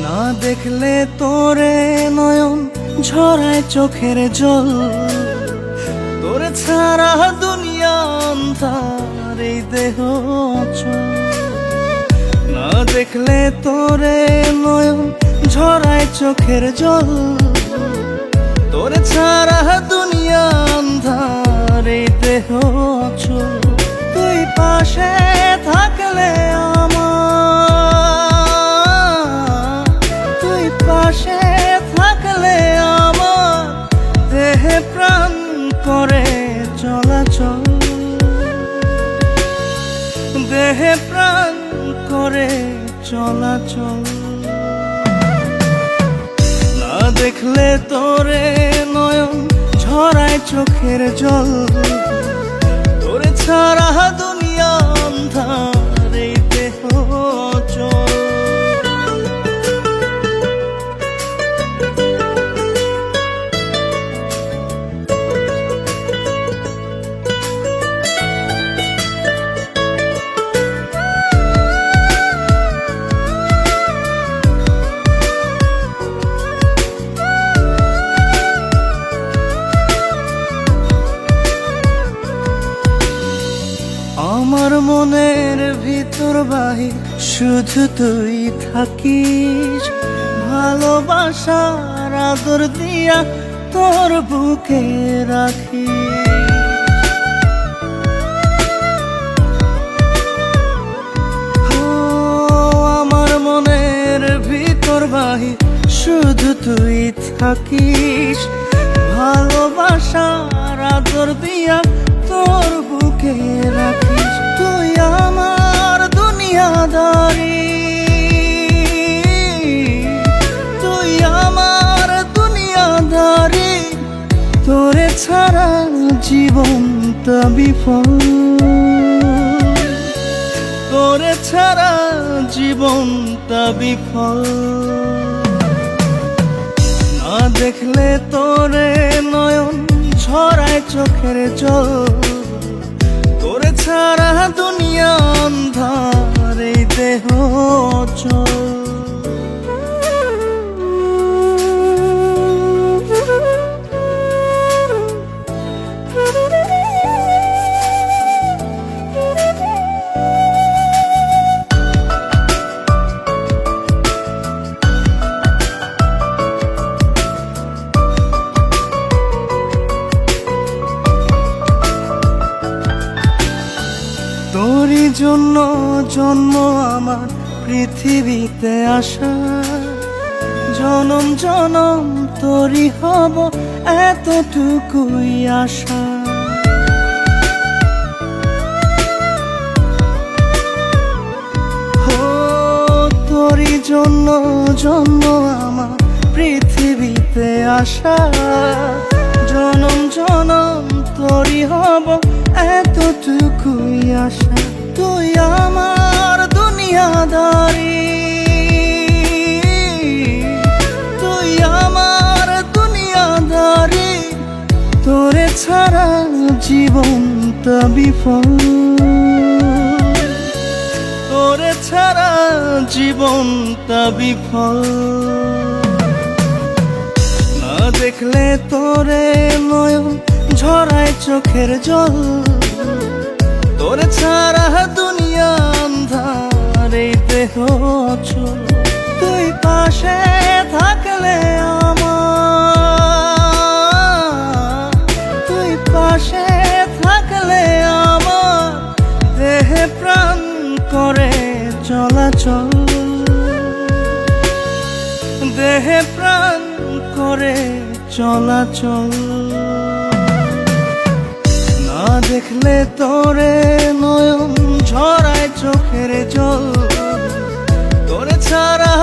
না দেখলে তোরে নয়ন ঝরায় চোখের জল, তোরে ছাড়া দুনিয়া অন্ধার এই দেহ অচল। না দেখলে তোরে নয়ন ঝরায় চোখের জল, তোরে ছাড়া দুনিয়া অন্ধার এই দেহ অচল। তুই পাশে থাকলে আমার, তুই পাশে থাকলে আমার দেহে প্রাণ করে চলাচল, দেহে প্রাণ করে চলাচল। না দেখলে তোরে নয়ন ঝরায় চোখের জল, তোরে ছাড়া দুনিয়া অন্ধার এই দেহ অচল। আমার মনের ভিতর বাহির শুধু তুই থাকিস, ভালোবাসার আদর দিয়া তোর বুকে রাখি। আমার মনের ভিতর বাহির শুধু তুই থাকিস, ভালোবাসার আদর দিয়া তোর বুকে রাখিস। তুই আমার দুনিয়াদারি, তুই আমার দুনিয়াদারি, তোরে ছাড়া জীবনটা বিফল, তোরে ছাড়া জীবনটা বিফল। না দেখলে তোরে নয়ন ঝরায় চোখের জল, তোরে ছাড়া দুনিয়া অন্ধার এই দেহ অচল। তোরই জন্য জন্ম আমার পৃথিবীতে আসা, জনম জনম তোরই হব এতটুকুই আশা। তোরই জন্য জন্ম আমার পৃথিবীতে আসা, জনম জনম তোরই হব এতটুকুই আশা। তুই আমার দুনিয়াদারি, তুই আমার দুনিয়াদারি, তোরে ছাড়া জীবনটা বিফল, তোরে ছাড়া জীবনটা বিফল। না দেখলে তোরে নয়ন ঝরায় চোখের জল, তোরে ছাড়া দুনিয়া অন্ধার এই দেহ অচল। তুই পাশে থাকলে আমার, তুই পাশে থাকলে আমার দেহে প্রাণ করে চলাচল, দেহে প্রাণ করে চলাচল। না দেখলে তোরে নয়ন ঝরায় চোখের জল, তোরে ছাড়া